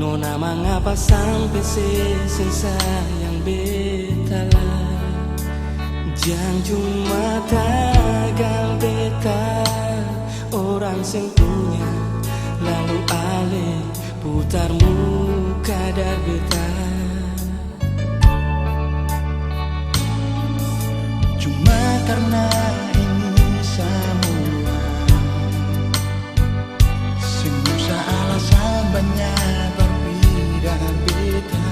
Nona mengapa sampai sesen sayang beta lah. Jangan cuma tagal beta orang sing punya, lalu ale putar muka dar beta. Cuma karena ini semua, semua alasan banyak berbeda beta.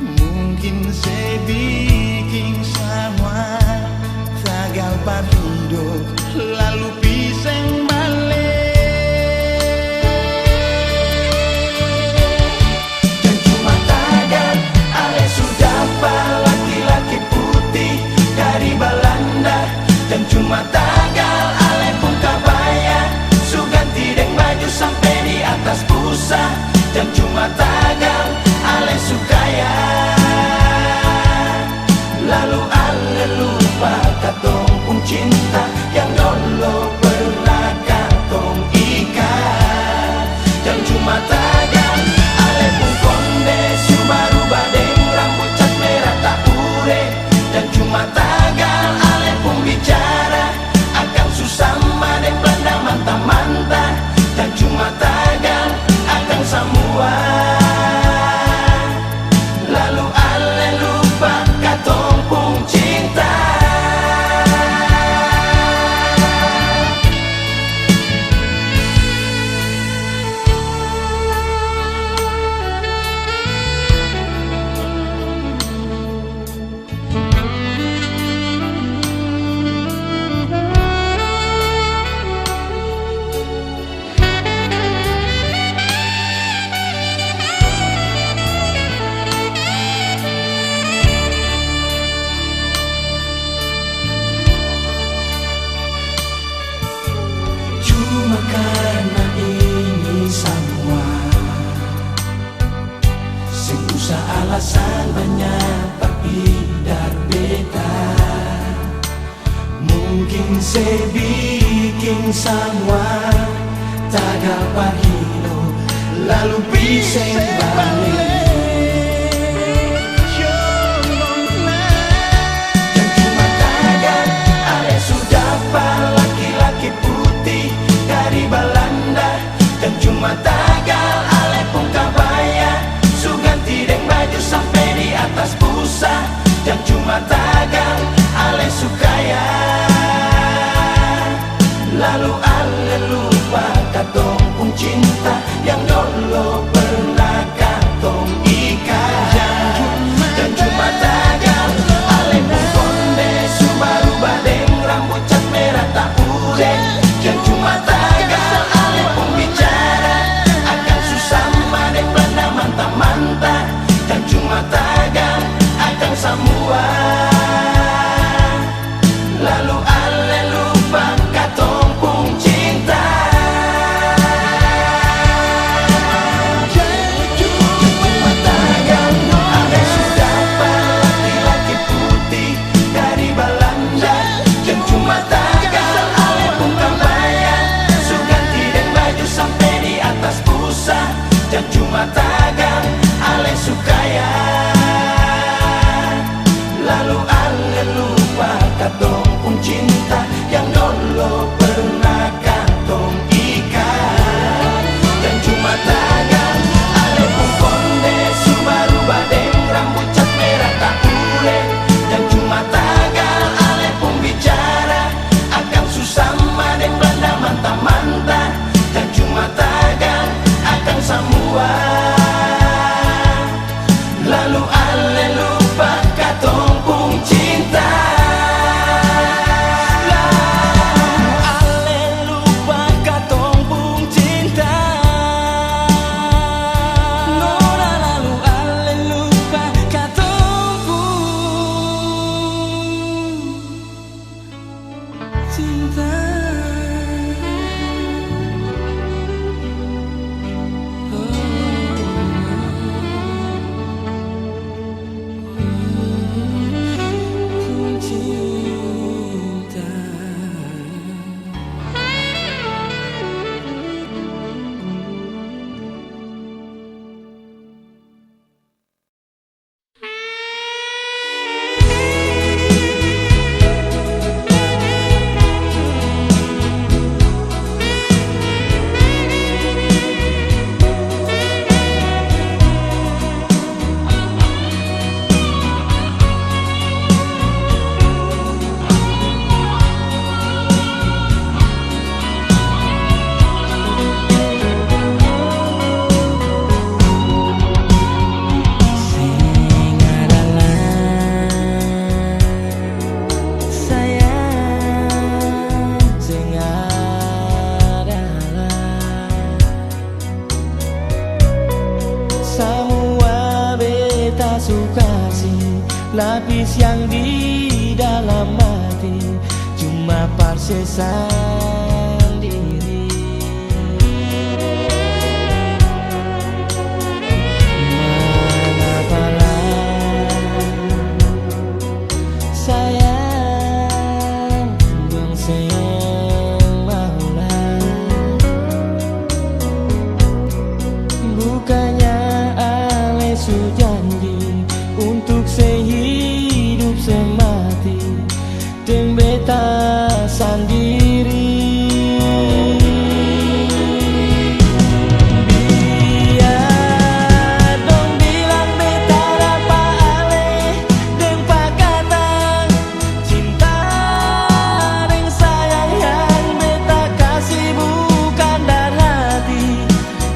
Mungkin saya bikin semua tagal par hidup, lalu pisang balik. Dan cuma tagal ale sudah laki-laki putih dari Belanda. Dan cuma tagal ale pun kabaya su ganti deng baju sampai di atas busa. Dan cuma tagal ale su kaya, lalu ale lupa katong pun cinta yang dulu pernah katong ikat. Dan cuma tagal ale pun konde su baru badeng rambut cat merah tak ure. Dan cuma tagal ale pun bicara akan susama deng Belanda mantap-mantap. Dan cuma tagal akan semua, lalu ale lupa katong pun cinta. Cuma karena ini semua, susah alasan banyak berbeda beta. Mungkin saya bikin semua tagal par hidup, lalu bisa balik. Dan cuma tagal ale sudah laki-laki putih dari Belanda. Dan cuma tagal ale pun kabaya su ganti deng baju sampai di atas busa. Dan cuma tagal ale su kaya, lalu ale lupa katong pun cinta yang dulu pernah katong ikat. Dan cuma tagal ale pun konde su baru badeng rambut cat merah tak ure. Dan cuma tagal ale pun bicara akan susama deng Belanda mantap-mantap. Dan cuma tagal akan semua, lalu ale lupa katong pun cinta. Cuma tagal ale sudah laki-laki putih dari Belanda. Dan cuma tagal ale pun kabaya su ganti deng baju sampai di atas busa. Dan cuma tagal ale su kaya, lalu ale lupa katong pun cinta yang dulu pernah katong ikat. Dan cuma tagal ale pun konde su baru badeng rambut cat merah tak ure. Dan cuma tagal ale pun bicara akan susama deng Belanda mantap-mantap. Dan cuma tagal akan semua, lalu ale lupa katong pun cinta. Ale lupa katong pun cinta. Nona lalu ale lupa katong pun cinta. lapis yang di dalam hati cuma parsesan diri. Mengapalah sayang dong sayang maulah, bukannya ale su janji untuk sehidup semati dan beta sendiri. Biar dong bilang beta dapa ale deng pakata cinta deng sayang yang beta kasih bukan dari hati.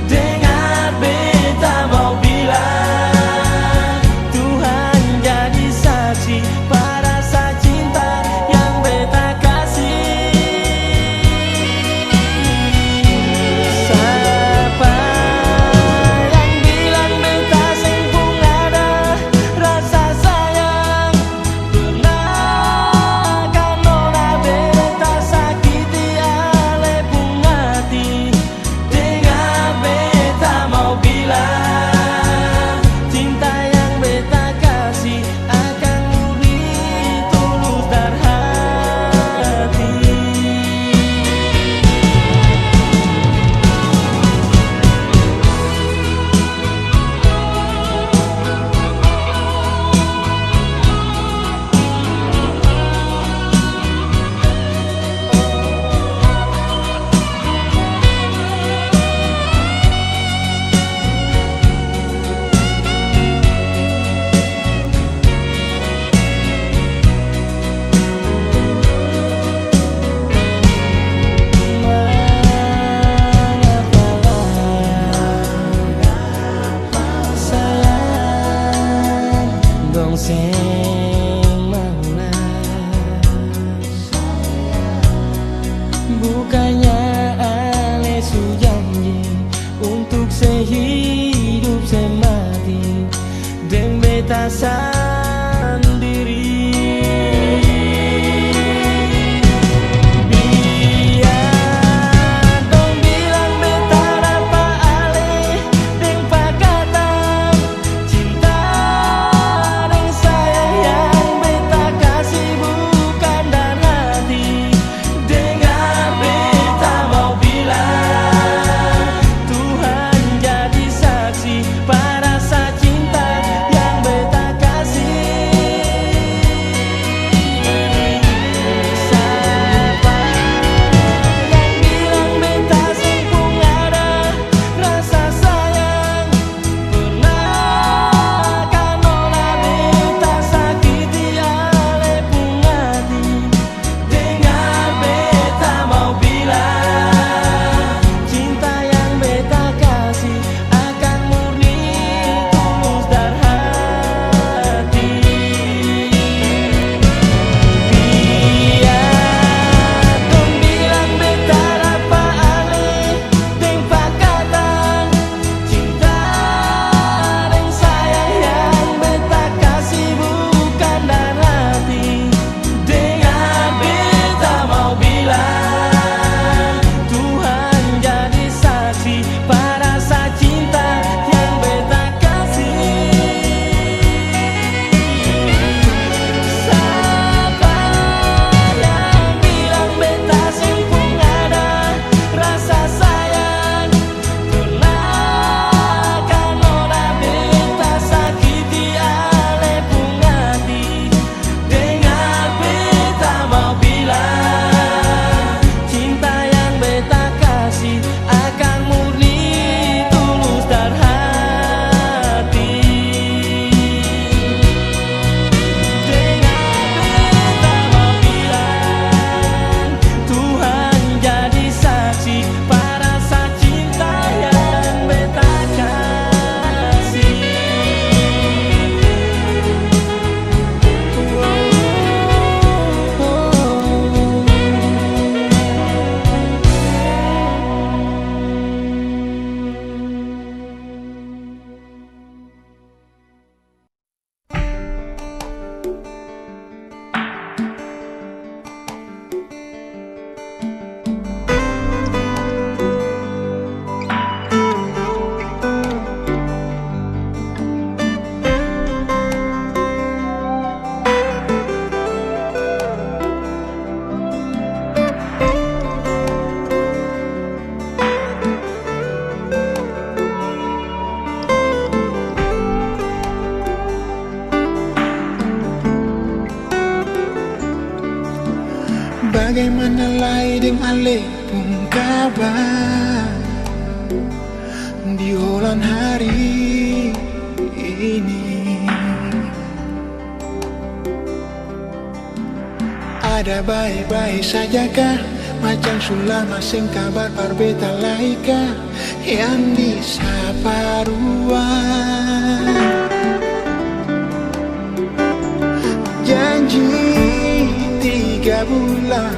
Dengar beta mau bilang, Tuhan jadi saksi pada rasa cinta yang beta kasih. Siapa yang bilang beta sempung ada rasa sayang, pernah kan nona beta sakiti ale pung hati. Dengar beta mau bilang, cinta yang beta kasih akan murni tulus dari hati. Sayang dong seng maulah, bukannya ale su janji untuk sehidup semati dan beta sendiri. Biar dong bilang beta dapa ale deng pakata cinta deng sayang yang beta kasih bukan dari hati. Dengar beta mau bilang, Tuhan jadi saksi pada rasa cinta yang beta kasih. jeng ale pun kabar di holan hari ini. Ada baik-baik saja kah? Macam sulama sing kabar parbeta laika yang disapa ruang. Janji 3 bulan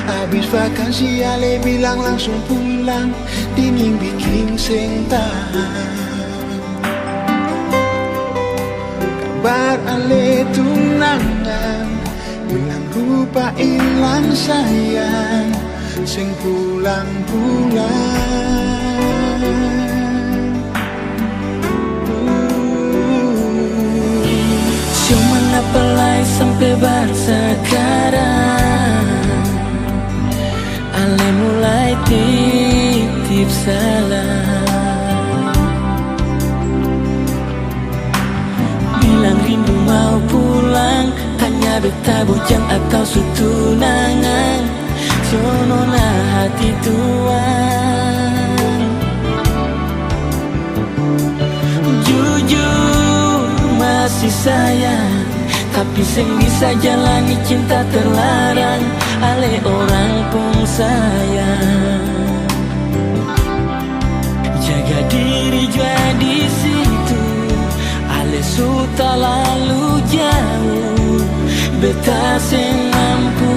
habis vakansi ale bilang langsung pulang. Dingin bikin sing tahan. Kabar ale tunangan bilang rupa ilang sayang sing pulang-pulang. Cuman apalagi sampai bar sekarang ale mulai titip salam, bilang rindu mau pulang. Tanya beta bujang atau sutunangan, sonona hati tuan. Jujur masih sayang, tapi sing bisa jalani cinta terlarang. Ale orang pun sayang, jaga diri juga di situ. Ale sudah lalu jauh, beta sing mampu.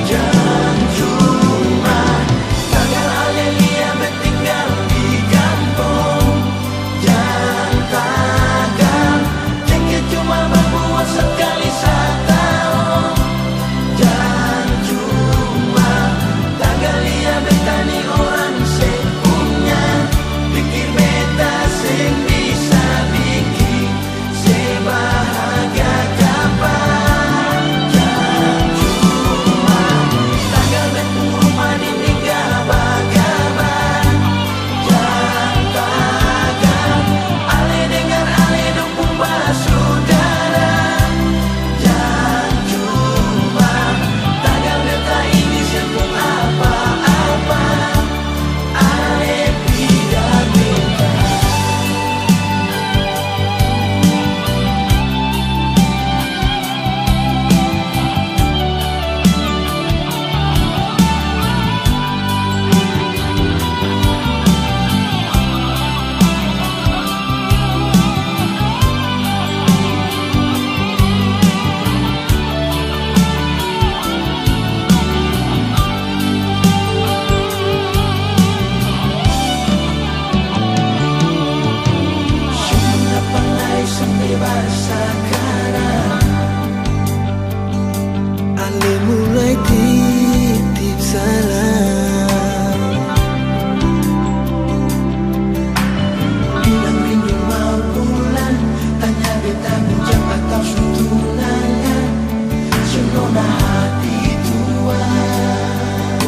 Jangan cuma tanggal ale lia bertinggal di kampung. Jangan tagal jengkel cuma berbuat sekali setahun. Jangan cuma tanggal lia bertani orang sing punya. Pikir beta sing bisa bikin sebahagia kapan. Jangan cuma tanggal betung rumah ditinggal bakaban. Jangan tagal ale dengar ale dukung basudara. Jangan cuma tanggal beta ini sempung apa-apa. Ale tidak minta. Sudah pandai sampai bahasa sekarang. Ale mulai titip salam, Bilang rindu mau pulang. Tanya beta bujang atau sutunangan, sonona hati tuan.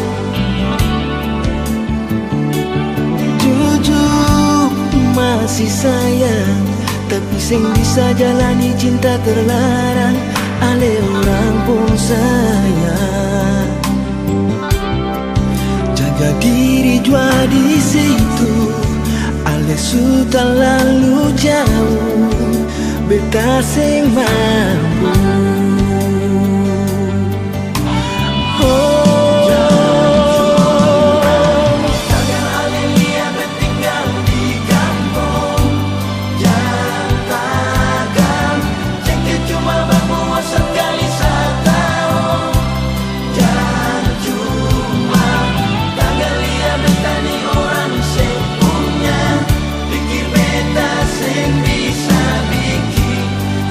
jujur masih sayang, tapi sing bisa jalani cinta terlarang. Ale orang pun sayang, jaga diri jua di situ. Ale sudah lalu jauh, beta sing mampu. Tanggal ale lia bertinggal di kampung. Jangan tagal jengkel cuma berbuat sekali setahun. Jangan cuma tanggal lia bertani orang sing punya. Pikir beta sing bisa bikin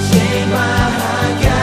sebahagia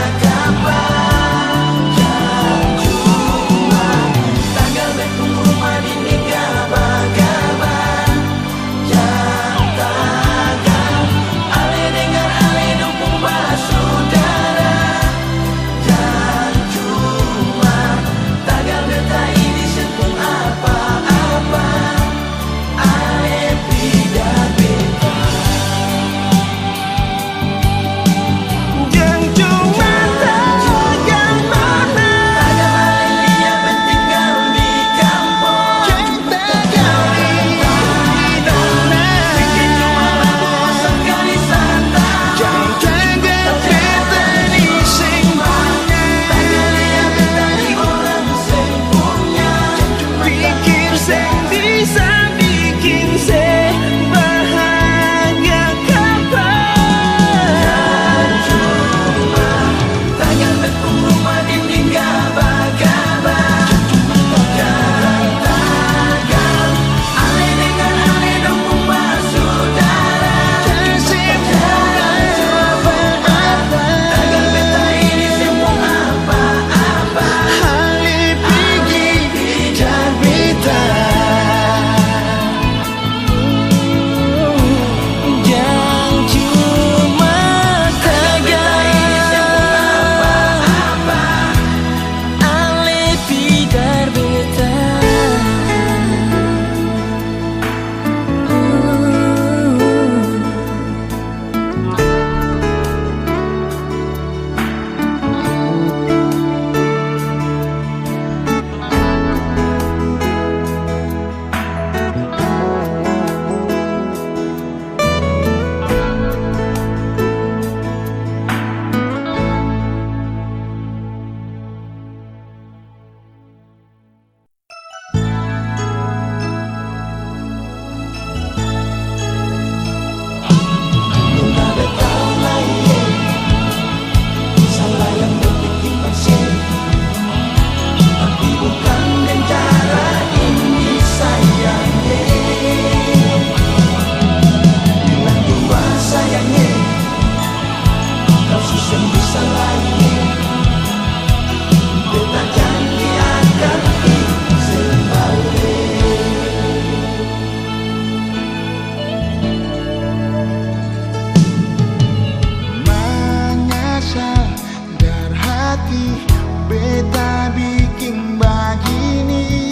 hati beta bikin begini.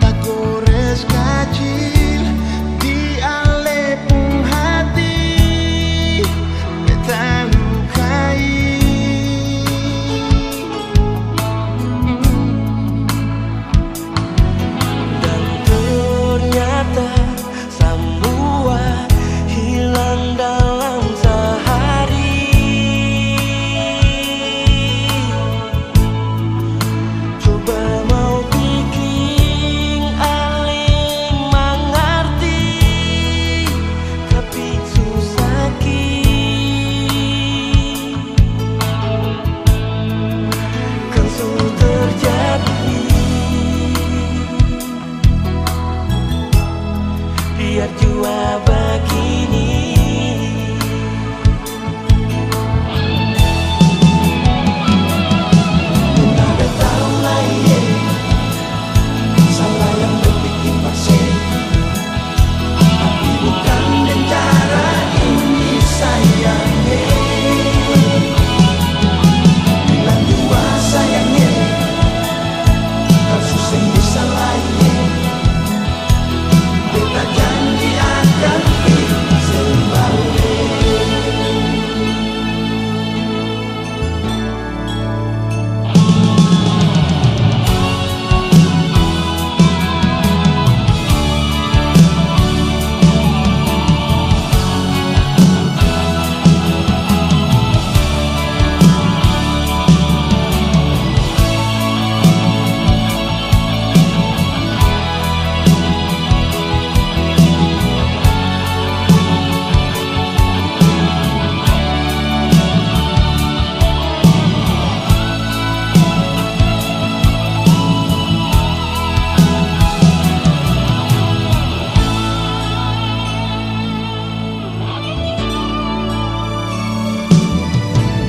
Tak gores kecil di alepung hati beta lukai. Dan ternyata semua hilang dalam sehari. Coba mau bikin aling mengerti, tapi susah kan sudah terjadi. Biar jua begini. Ada tahu lain salah yang berbikin pasir, tapi bukan dengan cara ini sayangnya. Bilang dua sayangnya, kasus yang bisa lain. Beta janji akan kembali.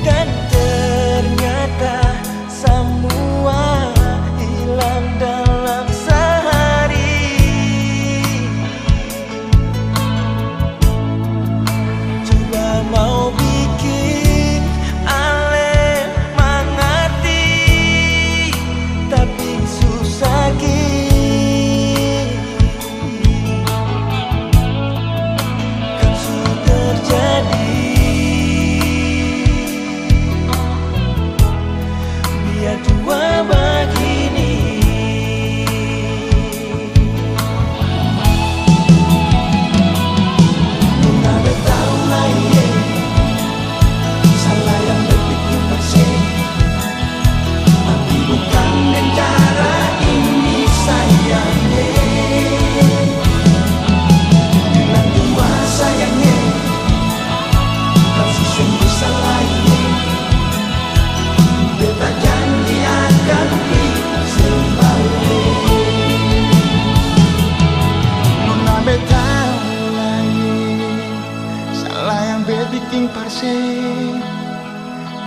Dan ternyata semua hilang dalam sehari. Coba mau bikin ale mengerti, tapi susah kan sudah terjadi. Biar dua begini. Ada tahu lain salah yang berbikin pasir, tapi bukan dengan cara ini sayangnya. Bilang dua sayangnya, kasus yang bisa lain. Beta janji akan kembali. Nona beta lain salah yang beta bikin parse,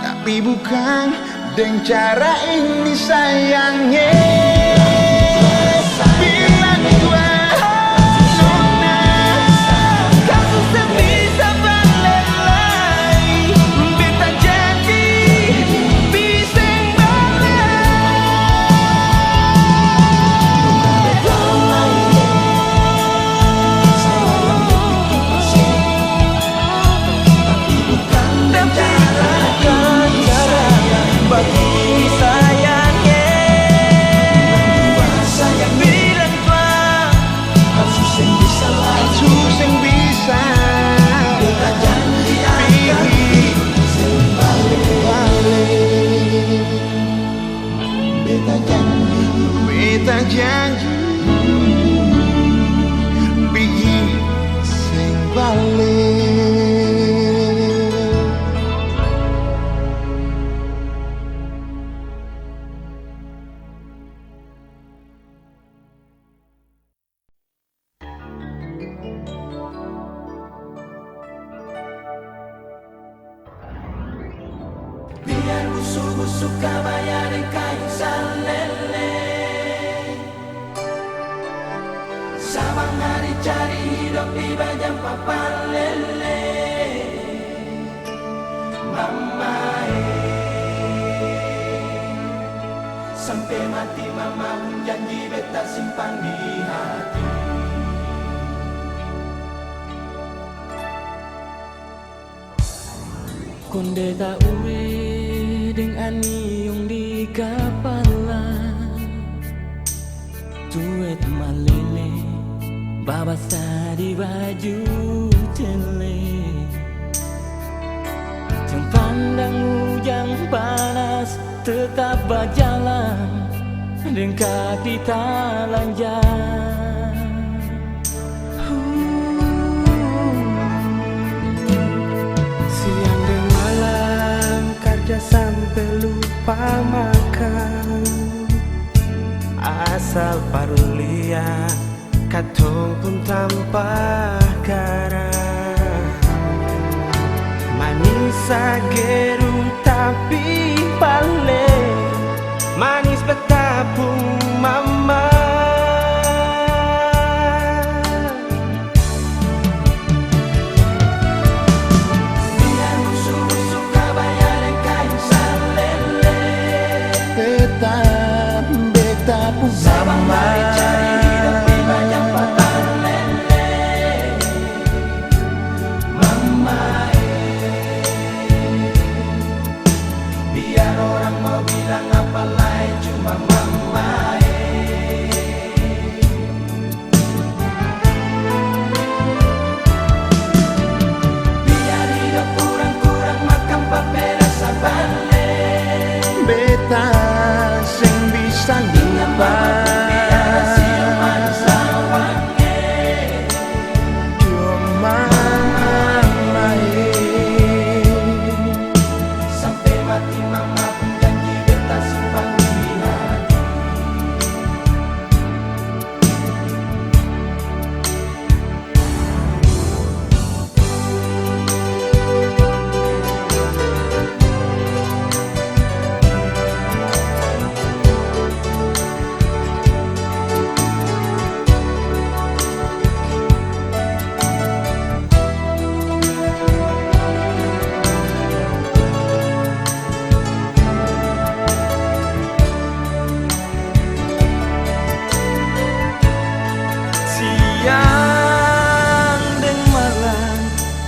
tapi bukan dengan cara ini sayangnya. Bilang dua nona, kamu sebisa balik lagi. Beta janji bisa beta janji bikin sing balik. Biar busuk-busuk kabayarin kayu salele, sabang hari cari hidup di bajang papalele. Sampai mati mama pun janji beta simpan di hati. Konde tak ure deng aniung di kepala, tuet malele babasa di baju cele. Jeng pandang hujan panas tetap berjalan deng kaki talanjang. Siang dan malam kerja sampai lupa makan, asal parulia katong pun tanpa garam. Manis ageru tapi balik, manis betapung mama. Biar busuk-busuk kabaya dan kain salele, Beta pun sabang mari cari hidup di banyak patah lele. Mama biar orang mau bilang apa lain, cuma mama biar hidup kurang-kurang makan papera sabale. beta sing bisa lupa. Cuma Sampai mati mama pun janji beta simpan di hati. Siang dan malam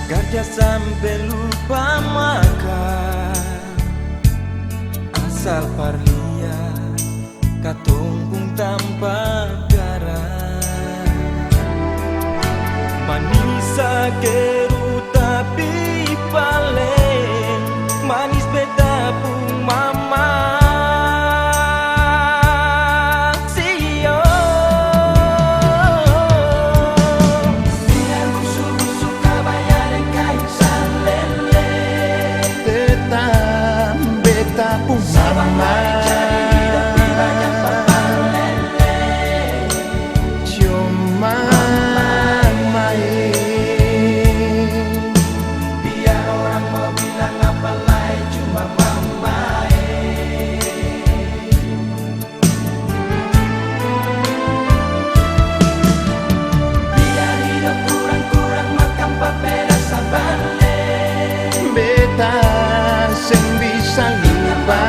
kerja sampai lupa makan, asal parlia katumpung tanpa garam. Manis ageru tapi paling manis beta pun mama. Biar busuk-busuk kabaya dan kain salele, beta pun sabang mari cari hidup di banyak patah lele. cuma Biar orang mau bilang apa lain, cuma mama biar hidup kurang-kurang makan papera sabale. beta sing bisa lupa.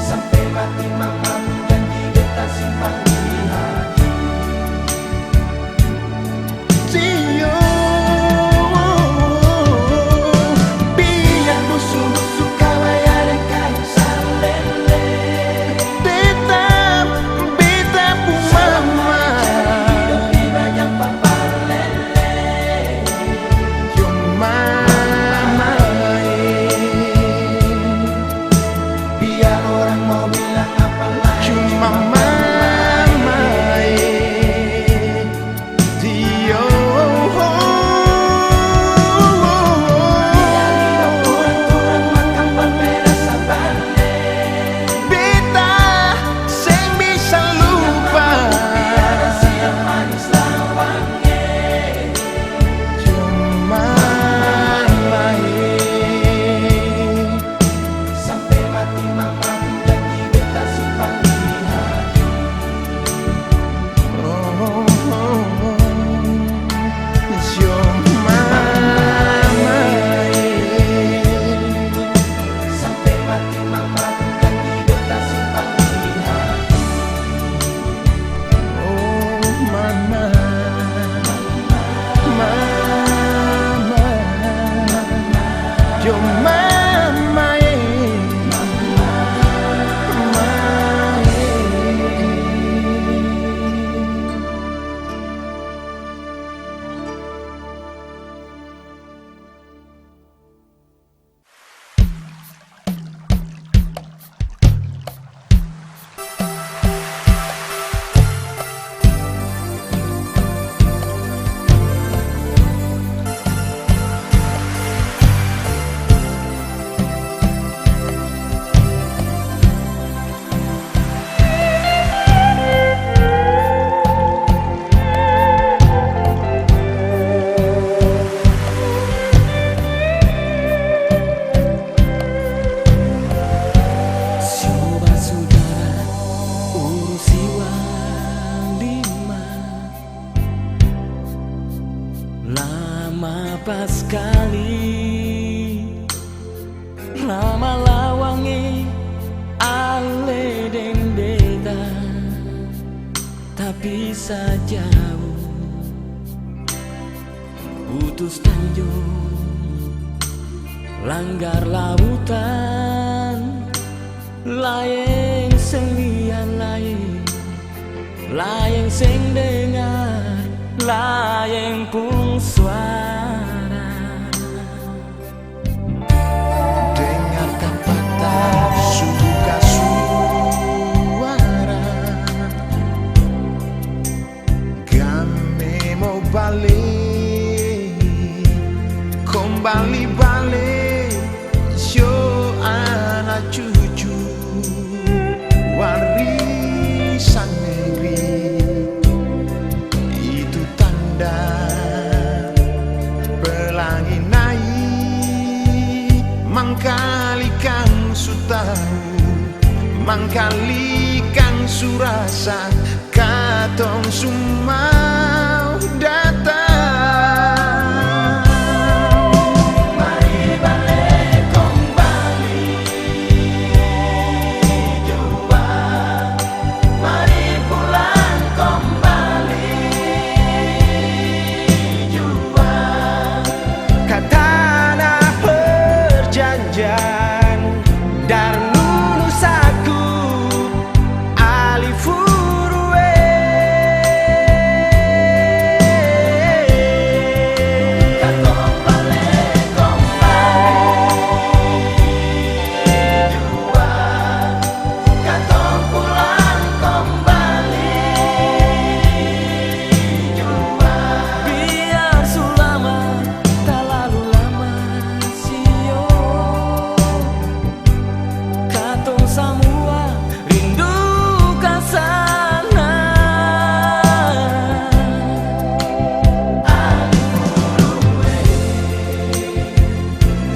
Sampai mati mama pun janji beta simpan di hati. Cio, biar Busuk-busuk kabaya dan kain salele, beta pun mama. Siwa lima lama pas sekali, lama lawangi ale deng beta, tapi sajauh putus tanjung langgar lautan, layang sing liyan layang sing dengar, layang pun suara. Dengar kata suka suara, kami mau balik, kembali balik, show anak cucu warisan negeri. Itu tanda pelangi naik, mangkali kang su tahu, mangkali kang su rasa, katong sumau datang. Mari balik kembali jua, mari pulang kembali jua. Katana perjanjian dan nusaku ali furue. Katong balik kembali jua, katong pulang kembali jua. Biar sulama tak lalu lama sio, katong semua rindu ke sana.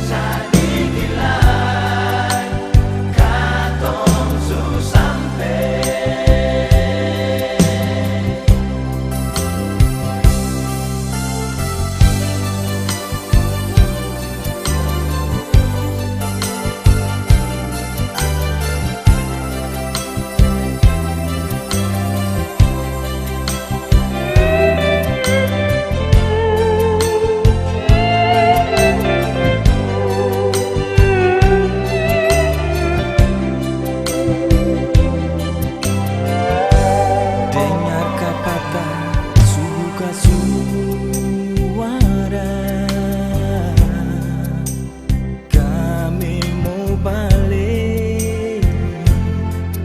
Sadikilan katong su sampe. Dengar kata suka suara, kami mau balik,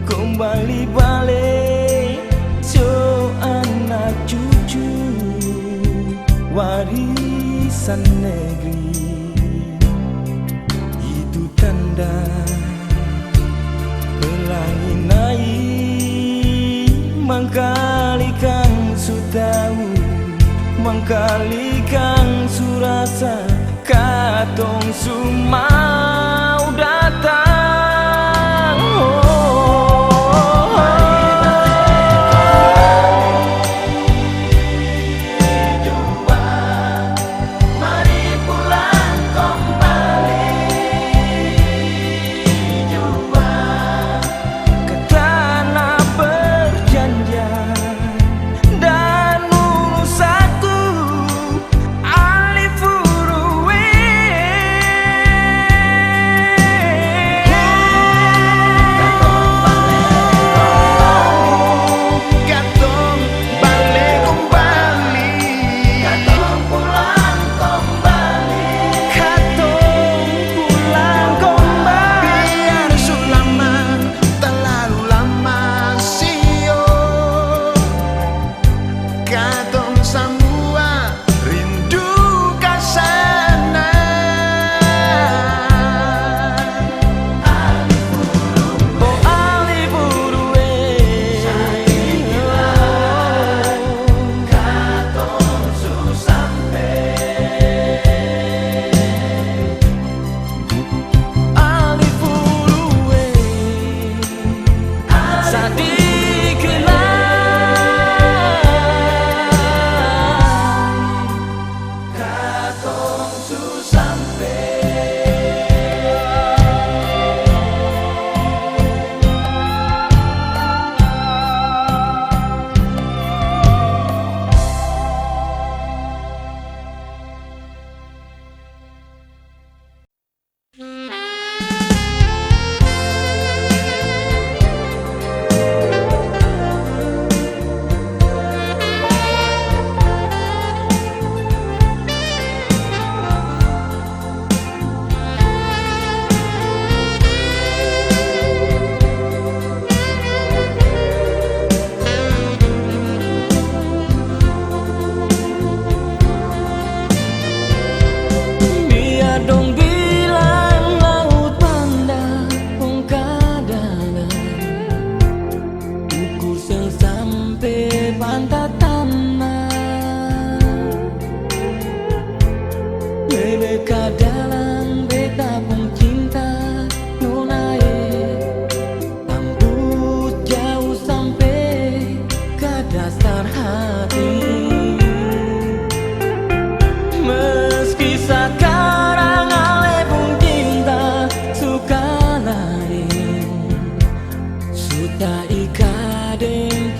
kembali balik, so anak cucu warisan negeri. Itu tanda pelangi naik, mangkali kang su tahu, mangkali kang su rasa, katong su mau datang. Jua, mari pulang kembali jua. Katana perjanjian dan nusaku ali furue.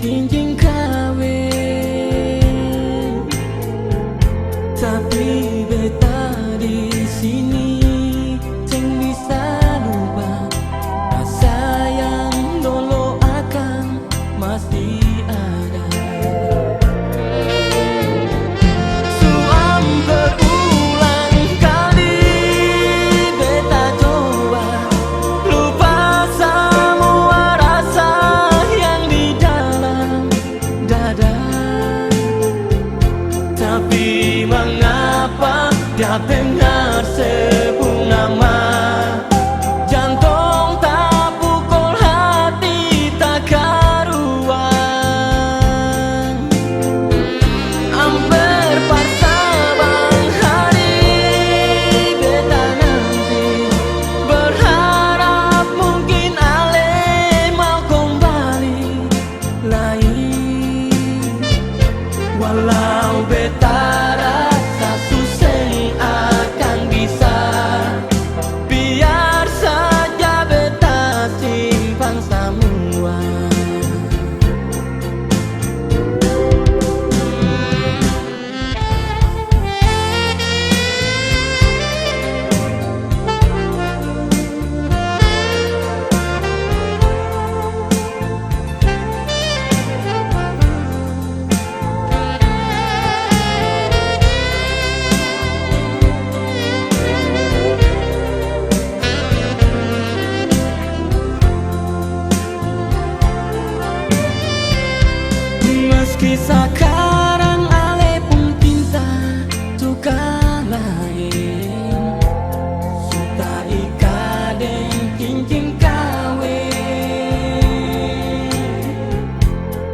kincing kawin, tapi beta di sini sing bisa lupa rasa yang dulu akan masih ada. Suam berulang kali beta coba lupa semua rasa yang di dalam dada, tapi mengapa dia dengar sebung nama jantung tak pukul hati tak karuan. Amper paksa bang hari beta nanti berharap mungkin ale mau kembali lagi, walau beta rasa susah akan bisa, biar saja beta simpan semua. Meski sekarang ale pun pinta tukang lain, suka ikaden cincin kawin,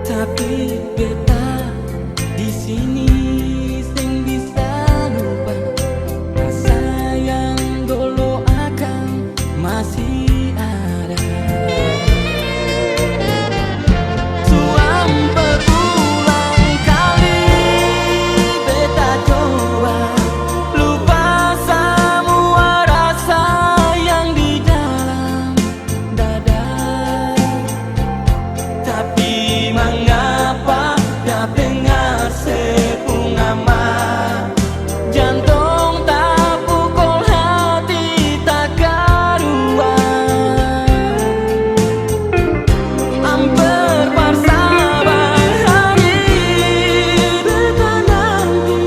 tapi beta di sini sing bisa lupa rasa yang dulu akan masih ada. Suam berulang kali beta coba lupa semua rasa yang di dalam dada, tapi mengapa dia dengar sebung nama jantung tak pukul hati tak karuan. Amper paksa bang hari beta nanti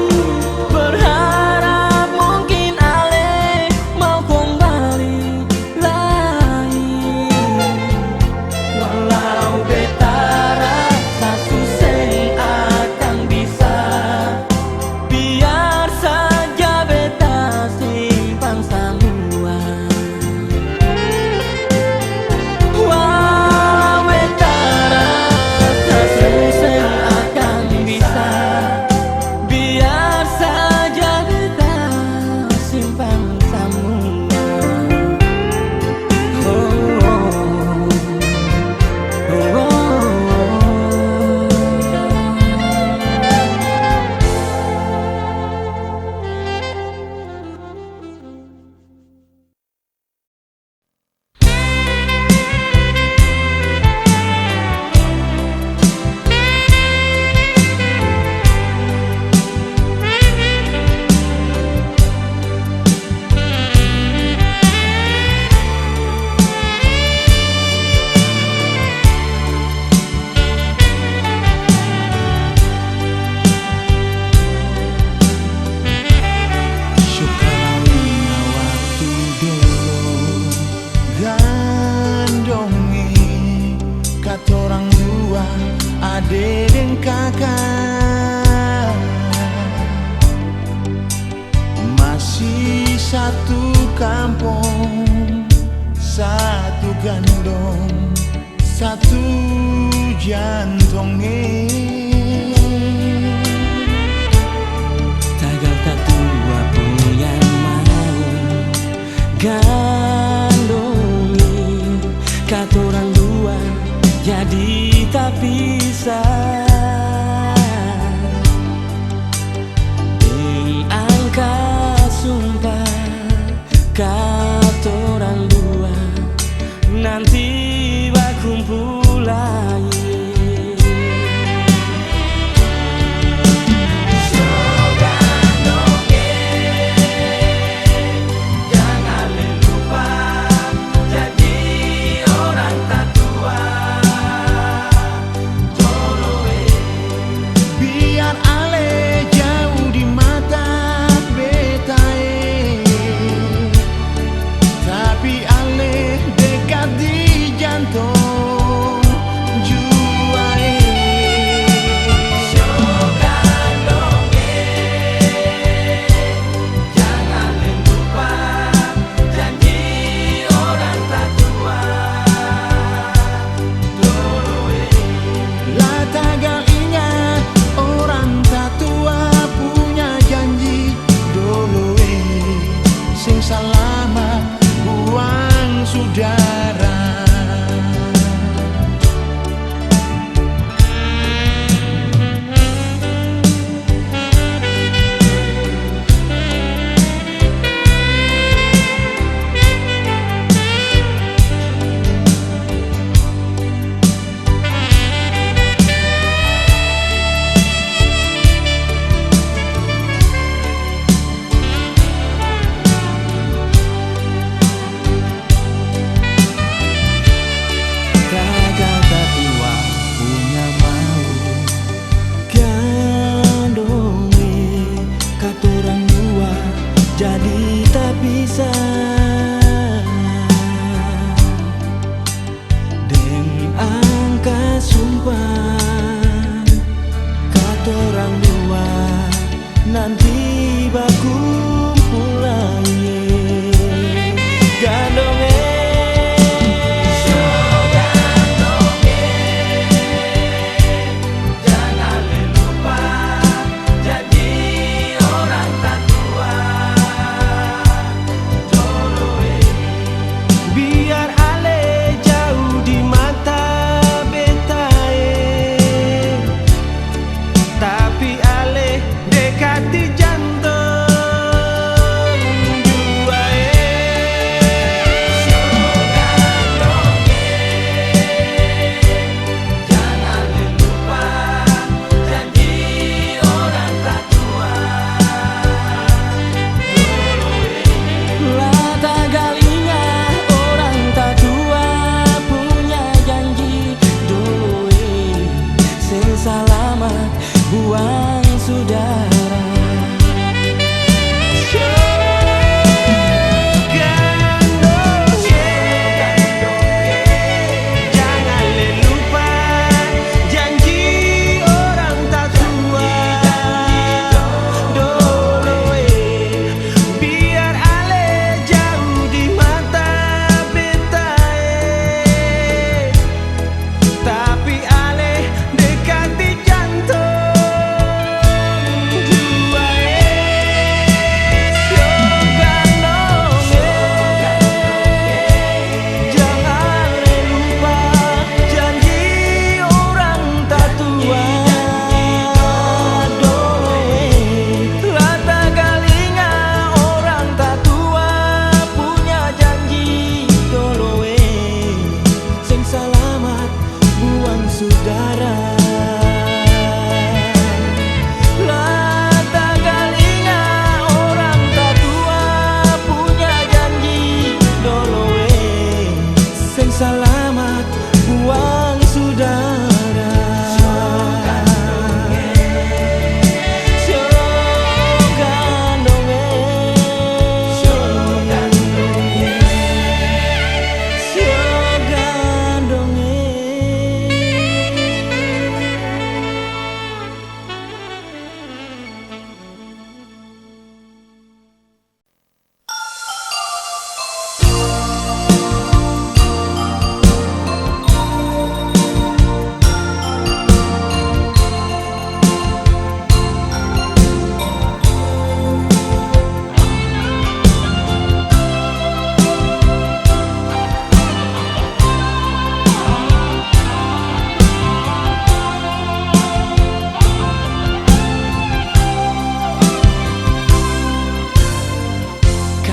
berharap mungkin ale mau kembali lagi, walau beta rasa susah akan bisa, biar saja beta simpan semua. Walau beta rasa susah akan bisa, biar saja beta simpan semua. Oh, oh, oh, oh. Sukalaunya waktu dulu gandongi katorang dua ade dan kakak, masih satu kampung, satu gandong, satu jantongnya. Tagal tak tua punya mau gandongi katorang dua jadi tak bisa. Ing angka sumpah katorang dua nanti bakumpul lagi. tagal ingat orang tak tua punya janji dulu sing selamat buang saudara. Jadi tak bisa deng angka sumpah katorang dua nanti bakumpul lagi gandonge. Buang saudara. Jangan lupa janji orang tak tua dulu biar ale jauh di mata beta tapi ale dekati jantung. Selamat buang saudara.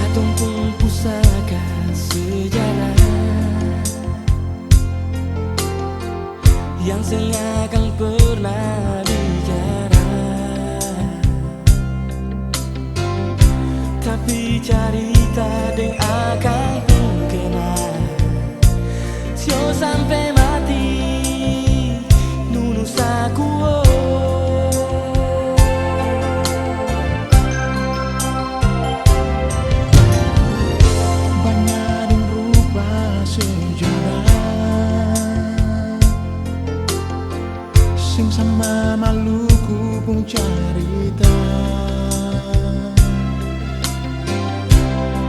Tumpung pusaka sejarah yang seakan pernah bicara, tapi cerita deng akan kena sio sampai mati nunu sakuo. Sing sama Maluku pun cerita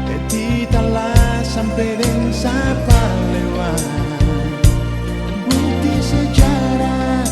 Etitalah sampai dengan sapa lewat bukti sejarah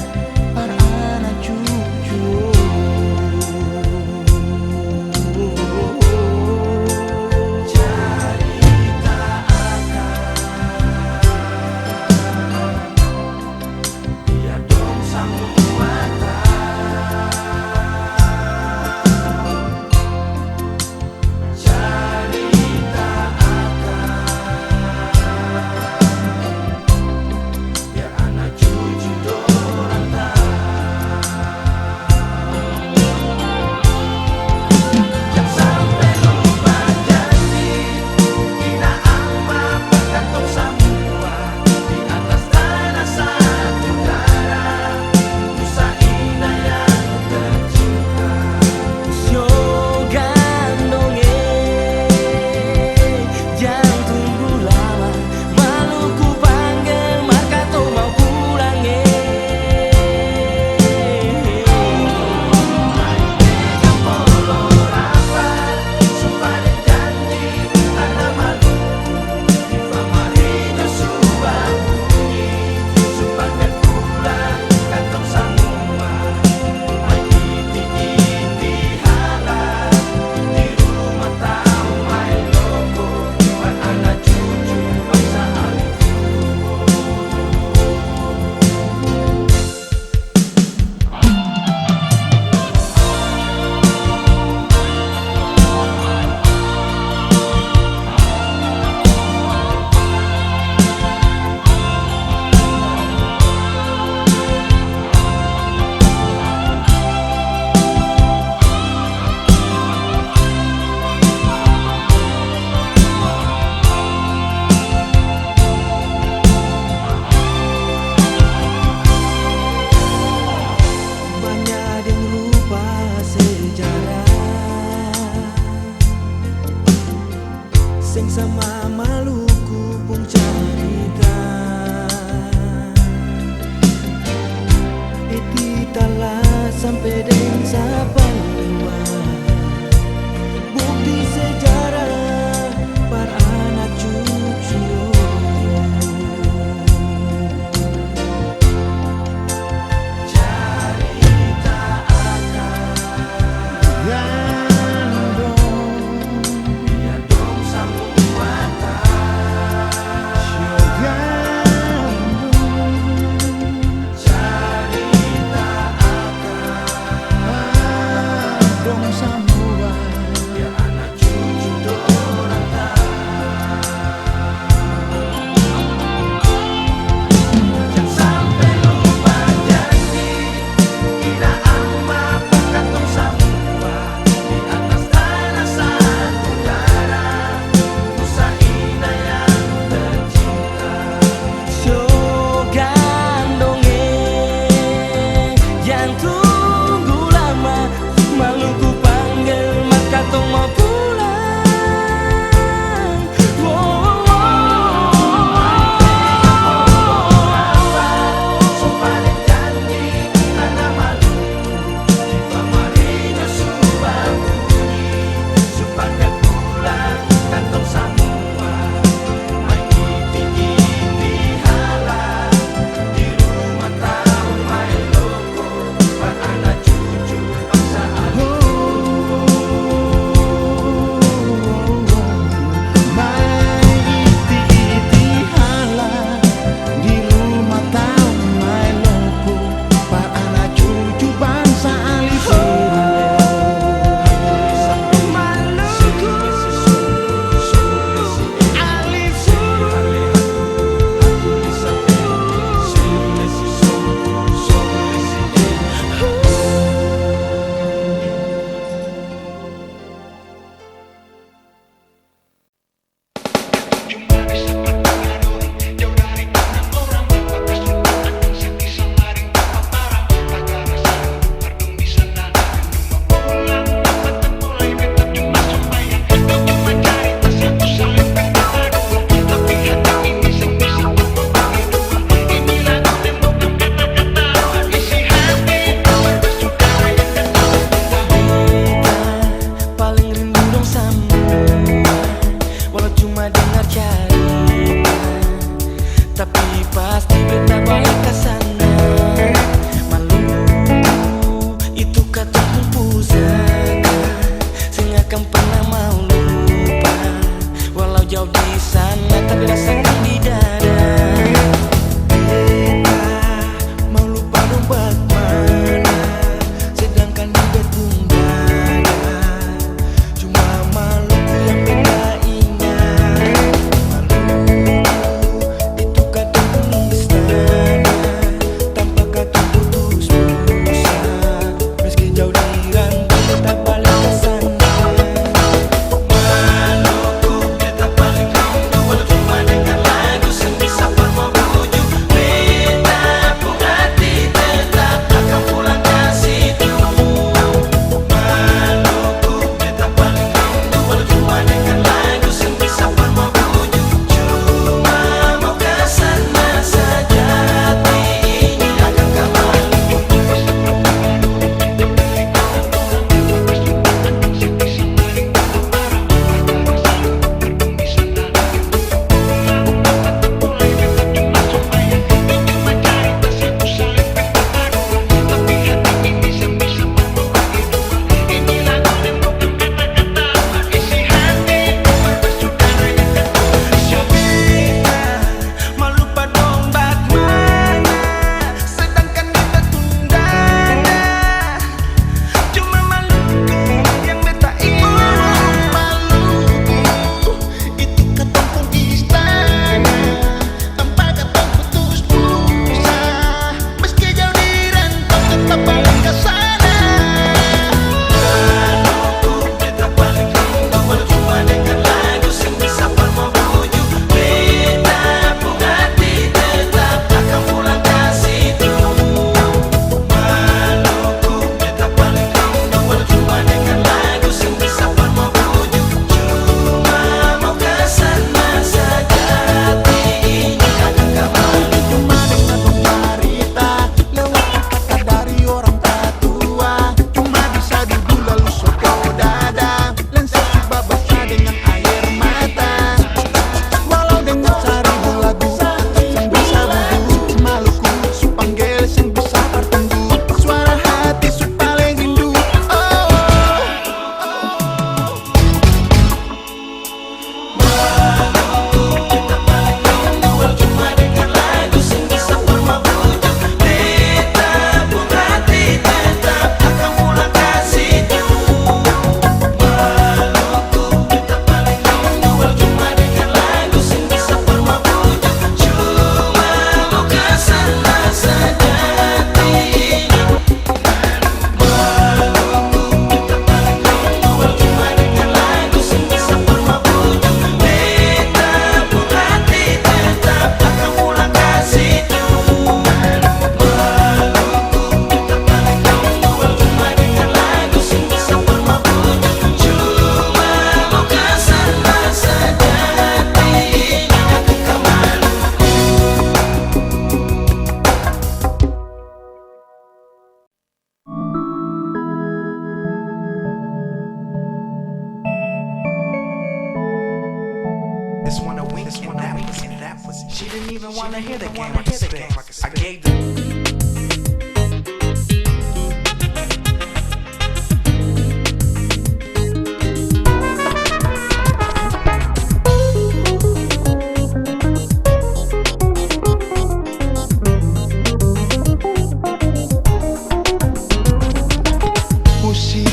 even wanna hear the game. I gave them.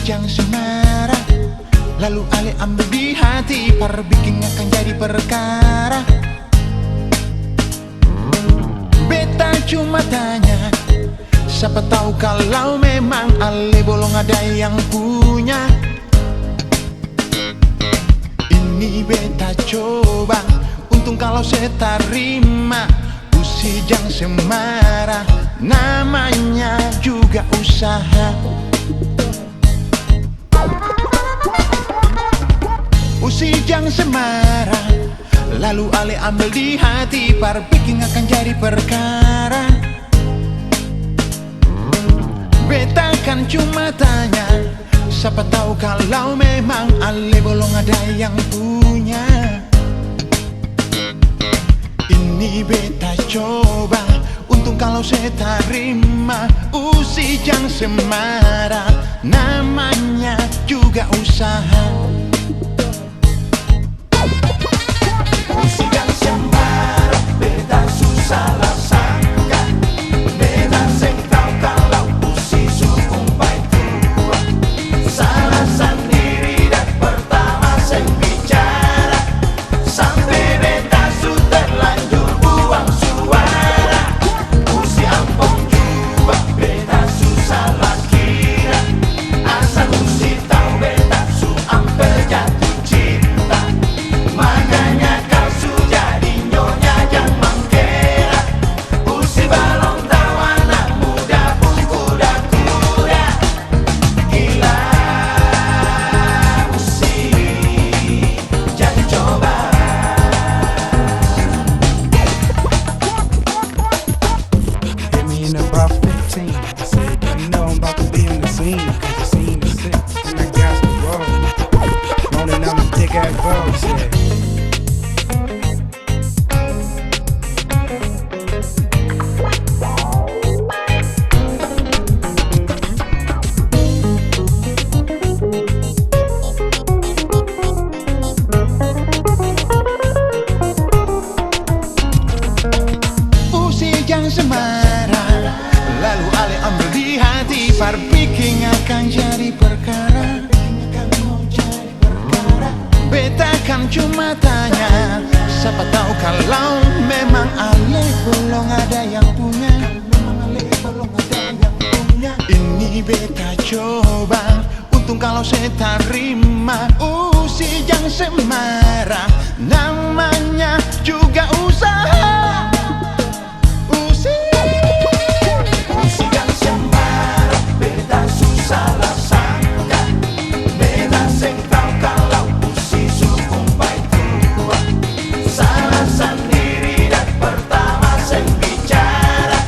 Yang semarah, lalu Ale ambil di hati, perbikin akan jadi perkara. Beta cuma tanya, siapa tahu kalau memang Ale bolong ada yang punya. Ini beta coba, untung kalau saya terima. Usi jang semarah, namanya juga usaha. Usi jang semarah, lalu Ale ambil di hati, perbikin akan jadi perkara. Beta kan cuma tanya, siapa tahu kalau memang Ale bolong ada yang punya. Ini beta coba, untung kalau saya terima. Usi jang semarah, namanya juga usaha. Usi jang semarah, beta susah lah sangka. Beta seng tahu kalau usi sumpah tua. Salah sendiri dan pertama seng bicara. Sampai beta su terlanjur buang suara. Usi ampun juga, beta susah lah kira. Asal usi tahu beta su amper jatuh cinta. Makanya kau su jadi nyonya yang mengkera. Usi balong tahu anak muda pun kuda-kuda. Gila usi, jangan coba. Hit me in about 15. I said, you know I'm about to be in the scene. Cause the scene is sick, and I got to roll. Rolling on the dick ass road, yeah. Usi jang semarah, lalu Ale ambil di hati, perbikin akan jadi perkara. Beta kan cuma tanya, siapa tahu kalau memang Ale belum ada yang punya. Ini beta coba, untung kalau saya terima. Usi jang semarah, namanya juga usaha. Usi Jang semarah, beta susah lah sangka. Beta seng tahu kalau usi sumpah tua. Salah sendiri dan pertama seng bicara.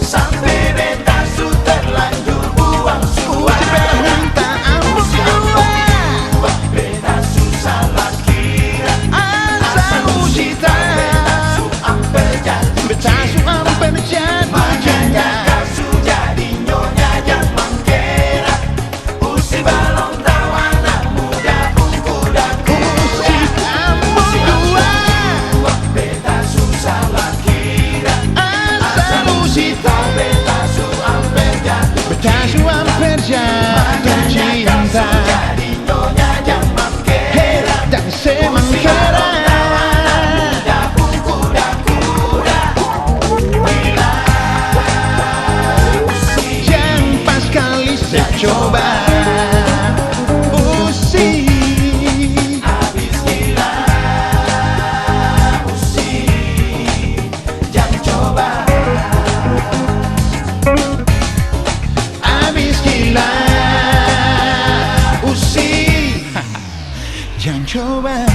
Sampai beta su terlanjur buang suara. minta ampun dua, Beta susah lah kira. asal usi tahu Beta su amper jatuh beta su amper jatuh Makanya cinta. kau su jadi nyonya yang mengkera. Usi balong tahu anak muda pun kuda-kuda. Usi ampun dua, Beta susah lah kira. asal usi tahu Beta su amper jatuh beta su amper jatuh Makanya kau su cinta. jadi nyonya yang mengkera. Dan semangkara Muda pun kuda-kuda. Gila usi, yang pas kali saya coba. Usi habis gila usi, jangan coba. abis gila. Usi jangan coba.